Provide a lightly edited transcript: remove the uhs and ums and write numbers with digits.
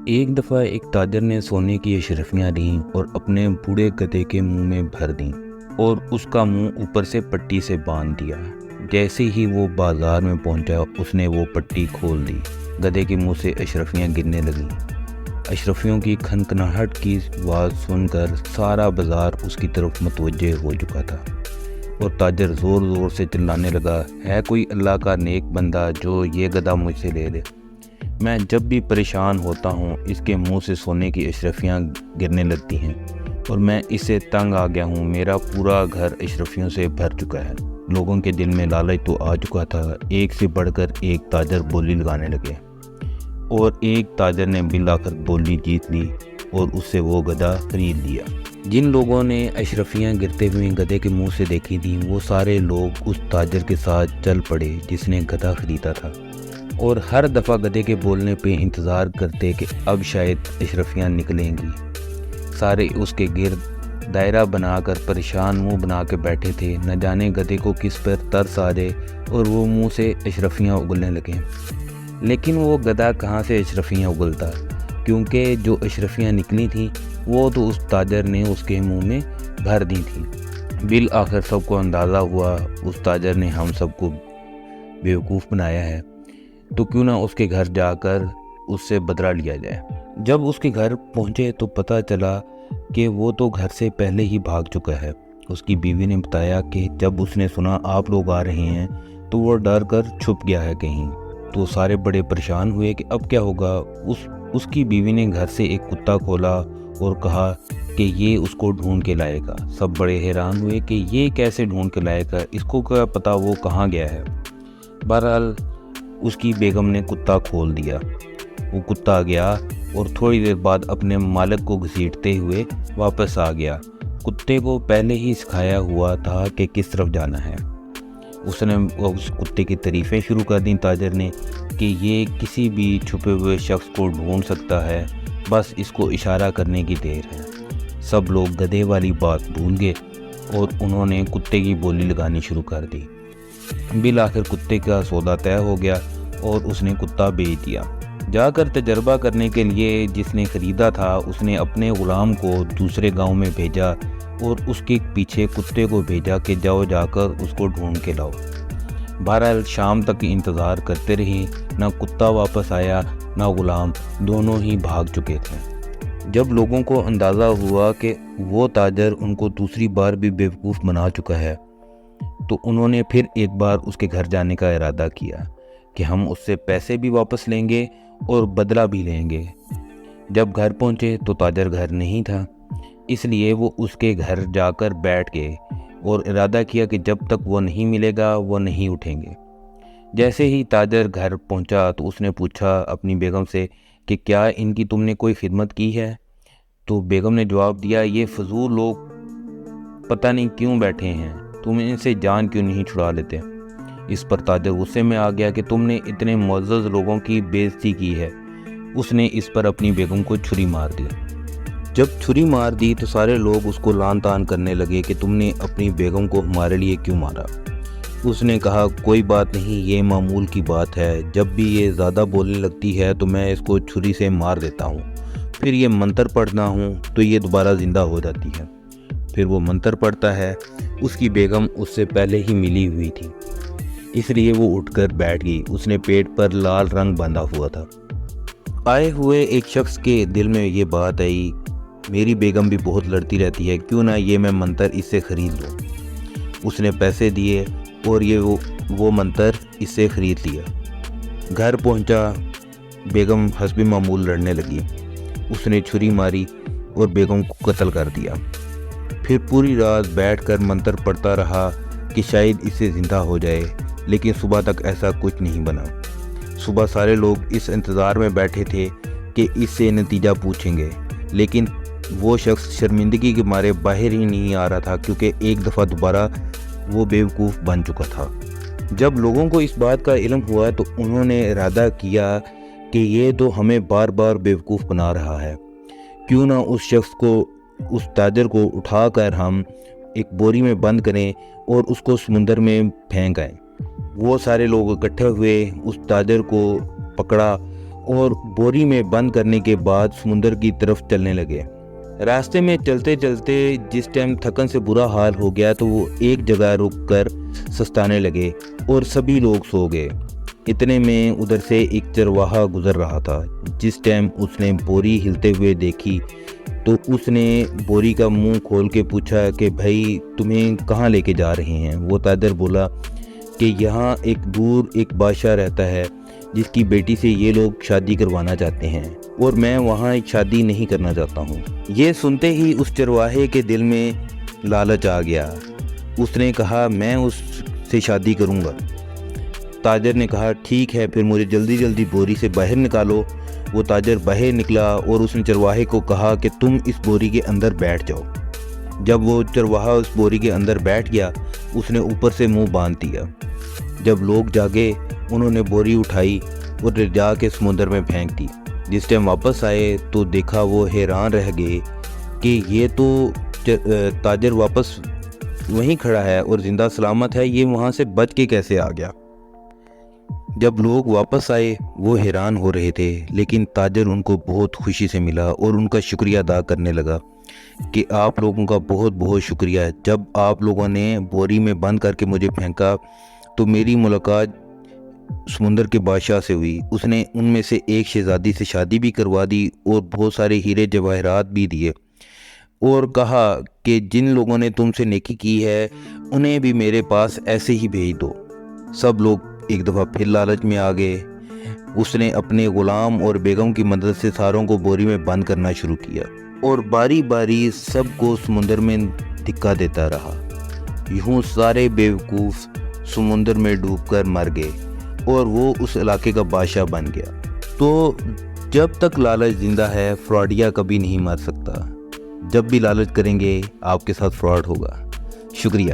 ایک دفعہ ایک تاجر نے سونے کی اشرفیاں لیں اور اپنے بوڑھے گدھے کے منہ میں بھر دیں اور اس کا منہ اوپر سے پٹی سے باندھ دیا۔ جیسے ہی وہ بازار میں پہنچا اس نے وہ پٹی کھول دی۔ گدھے کے منہ سے اشرفیاں گرنے لگیں۔ اشرفیوں کی کھنکھناہٹ کی آواز سن کر سارا بازار اس کی طرف متوجہ ہو چکا تھا اور تاجر زور زور سے چلانے لگا، ہے کوئی اللہ کا نیک بندہ جو یہ گدھا مجھ سے لے لے؟ میں جب بھی پریشان ہوتا ہوں اس کے منہ سے سونے کی اشرفیاں گرنے لگتی ہیں اور میں اس سے تنگ آ گیا ہوں۔ میرا پورا گھر اشرفیوں سے بھر چکا ہے۔ لوگوں کے دل میں لالچ تو آ چکا تھا۔ ایک سے بڑھ کر ایک تاجر بولی لگانے لگے اور ایک تاجر نے بالآخر بولی جیت لی اور اس سے وہ گدھا خرید لیا۔ جن لوگوں نے اشرفیاں گرتے ہوئے گدھے کے منہ سے دیکھی تھیں وہ سارے لوگ اس تاجر کے ساتھ چل پڑے جس نے گدھا خریدا تھا اور ہر دفعہ گدھے کے بولنے پہ انتظار کرتے کہ اب شاید اشرفیاں نکلیں گی۔ سارے اس کے گرد دائرہ بنا کر پریشان منہ بنا کے بیٹھے تھے۔ نہ جانے گدھے کو کس پر ترس آ جائے اور وہ منہ سے اشرفیاں اگلنے لگیں، لیکن وہ گدھا کہاں سے اشرفیاں اگلتا، کیونکہ جو اشرفیاں نکلی تھیں وہ تو اس تاجر نے اس کے منہ میں بھر دی تھیں۔ بالآخر سب کو اندازہ ہوا اس تاجر نے ہم سب کو بیوقوف بنایا ہے، تو کیوں نہ اس کے گھر جا کر اس سے بدلہ لیا جائے۔ جب اس کے گھر پہنچے تو پتہ چلا کہ وہ تو گھر سے پہلے ہی بھاگ چکا ہے۔ اس کی بیوی نے بتایا کہ جب اس نے سنا آپ لوگ آ رہے ہیں تو وہ ڈر کر چھپ گیا ہے کہیں۔ تو سارے بڑے پریشان ہوئے کہ اب کیا ہوگا۔ اس کی بیوی نے گھر سے ایک کتا کھولا اور کہا کہ یہ اس کو ڈھونڈ کے لائے گا۔ سب بڑے حیران ہوئے کہ یہ کیسے ڈھونڈ کے لائے گا، اس کو کیا پتا وہ کہاں گیا ہے۔ بہرحال اس کی بیگم نے کتا کھول دیا۔ وہ کتا گیا اور تھوڑی دیر بعد اپنے مالک کو گھسیٹتے ہوئے واپس آ گیا۔ کتے کو پہلے ہی سکھایا ہوا تھا کہ کس طرف جانا ہے۔ اس نے اس کتے کی تعریفیں شروع کر دیں تاجر نے کہ یہ کسی بھی چھپے ہوئے شخص کو ڈھونڈ سکتا ہے، بس اس کو اشارہ کرنے کی دیر ہے۔ سب لوگ گدھے والی بات بھول گئے اور انہوں نے کتے کی بولی لگانی شروع کر دی۔ بالآخر کتے کا سودا طے ہو گیا اور اس نے کتا بیچ دیا۔ جا کر تجربہ کرنے کے لیے جس نے خریدا تھا اس نے اپنے غلام کو دوسرے گاؤں میں بھیجا اور اس کے پیچھے کتے کو بھیجا کہ جاؤ جا کر اس کو ڈھونڈ کے لاؤ۔ بہرحال شام تک انتظار کرتے رہے، نہ کتا واپس آیا نہ غلام، دونوں ہی بھاگ چکے تھے۔ جب لوگوں کو اندازہ ہوا کہ وہ تاجر ان کو دوسری بار بھی بیوقوف بنا چکا ہے تو انہوں نے پھر ایک بار اس کے گھر جانے کا ارادہ کیا کہ ہم اس سے پیسے بھی واپس لیں گے اور بدلہ بھی لیں گے۔ جب گھر پہنچے تو تاجر گھر نہیں تھا، اس لیے وہ اس کے گھر جا کر بیٹھ گئے اور ارادہ کیا کہ جب تک وہ نہیں ملے گا وہ نہیں اٹھیں گے۔ جیسے ہی تاجر گھر پہنچا تو اس نے پوچھا اپنی بیگم سے کہ کیا ان کی تم نے کوئی خدمت کی ہے؟ تو بیگم نے جواب دیا، یہ فضول لوگ پتہ نہیں کیوں بیٹھے ہیں، تم ان سے جان کیوں نہیں چھڑا لیتے؟ اس پر تاجر غصے میں آ گیا کہ تم نے اتنے معزز لوگوں کی بے عزتی کی ہے۔ اس نے اس پر اپنی بیگم کو چھری مار دی۔ جب چھری مار دی تو سارے لوگ اس کو لعن طعن کرنے لگے کہ تم نے اپنی بیگم کو ہمارے لیے کیوں مارا؟ اس نے کہا کوئی بات نہیں، یہ معمول کی بات ہے، جب بھی یہ زیادہ بولنے لگتی ہے تو میں اس کو چھری سے مار دیتا ہوں، پھر یہ منتر پڑھتا ہوں تو یہ دوبارہ زندہ ہو جاتی ہے۔ پھر وہ منتر پڑھتا ہے۔ اس کی بیگم اس سے پہلے ہی ملی ہوئی تھی، اس لیے وہ اٹھ کر بیٹھ گئی۔ اس نے پیٹ پر لال رنگ باندھا ہوا تھا۔ آئے ہوئے ایک شخص کے دل میں یہ بات آئی، میری بیگم بھی بہت لڑتی رہتی ہے، کیوں نہ یہ میں منتر اس سے خرید لوں۔ اس نے پیسے دیے اور وہ منتر اس سے خرید لیا۔ گھر پہنچا، بیگم حسب معمول لڑنے لگی۔ اس نے چھری ماری اور بیگم کو قتل کر دیا۔ پھر پوری رات بیٹھ کر منتر پڑھتا رہا کہ شاید اس سے زندہ ہو جائے، لیکن صبح تک ایسا کچھ نہیں بنا۔ صبح سارے لوگ اس انتظار میں بیٹھے تھے کہ اس سے نتیجہ پوچھیں گے، لیکن وہ شخص شرمندگی کے مارے باہر ہی نہیں آ رہا تھا، کیونکہ ایک دفعہ دوبارہ وہ بیوقوف بن چکا تھا۔ جب لوگوں کو اس بات کا علم ہوا تو انہوں نے ارادہ کیا کہ یہ تو ہمیں بار بار بیوقوف بنا رہا ہے، کیوں نہ اس شخص کو، اس تاجر کو اٹھا کر ہم ایک بوری میں بند کریں اور اس کو سمندر میں پھینک آئیں۔ وہ سارے لوگ اکٹھے ہوئے، اس تاجر کو پکڑا اور بوری میں بند کرنے کے بعد سمندر کی طرف چلنے لگے۔ راستے میں چلتے چلتے جس ٹائم تھکن سے برا حال ہو گیا تو وہ ایک جگہ رک کر سستانے لگے اور سبھی لوگ سو گئے۔ اتنے میں ادھر سے ایک چرواہا گزر رہا تھا۔ جس ٹائم اس نے بوری ہلتے ہوئے دیکھی تو اس نے بوری کا منہ کھول کے پوچھا کہ بھائی تمہیں کہاں لے کے جا رہے ہیں؟ وہ تاجر بولا کہ یہاں ایک دور ایک بادشاہ رہتا ہے جس کی بیٹی سے یہ لوگ شادی کروانا چاہتے ہیں اور میں وہاں ایک شادی نہیں کرنا چاہتا ہوں۔ یہ سنتے ہی اس چرواہے کے دل میں لالچ آ گیا۔ اس نے کہا میں اس سے شادی کروں گا۔ تاجر نے کہا ٹھیک ہے، پھر مجھے جلدی جلدی بوری سے باہر نکالو۔ وہ تاجر باہر نکلا اور اس نے چرواہے کو کہا کہ تم اس بوری کے اندر بیٹھ جاؤ۔ جب وہ چرواہا اس بوری کے اندر بیٹھ گیا اس نے اوپر سے منہ باندھ دیا۔ جب لوگ جاگے انہوں نے بوری اٹھائی اور جا کے سمندر میں پھینک دی۔ جس ٹائم واپس آئے تو دیکھا وہ حیران رہ گئے کہ یہ تو تاجر واپس وہیں کھڑا ہے اور زندہ سلامت ہے، یہ وہاں سے بچ کے کیسے آ گیا؟ جب لوگ واپس آئے وہ حیران ہو رہے تھے، لیکن تاجر ان کو بہت خوشی سے ملا اور ان کا شکریہ ادا کرنے لگا کہ آپ لوگوں کا بہت بہت شکریہ۔ جب آپ لوگوں نے بوری میں بند کر کے مجھے پھینکا تو میری ملاقات سمندر کے بادشاہ سے ہوئی۔ اس نے ان میں سے ایک شہزادی سے شادی بھی کروا دی اور بہت سارے ہیرے جواہرات بھی دیے اور کہا کہ جن لوگوں نے تم سے نیکی کی ہے انہیں بھی میرے پاس ایسے ہی بھیج دو۔ سب لوگ ایک دفعہ پھر لالچ میں آ گئے۔ اس نے اپنے غلام اور بیگم کی مدد سے ساروں کو بوری میں بند کرنا شروع کیا اور باری باری سب کو سمندر میں دھکا دیتا رہا۔ یوں سارے بیوقوف سمندر میں ڈوب کر مر گئے اور وہ اس علاقے کا بادشاہ بن گیا۔ تو جب تک لالچ زندہ ہے فراڈیا کبھی نہیں مر سکتا۔ جب بھی لالچ کریں گے آپ کے ساتھ فراڈ ہوگا۔ شکریہ۔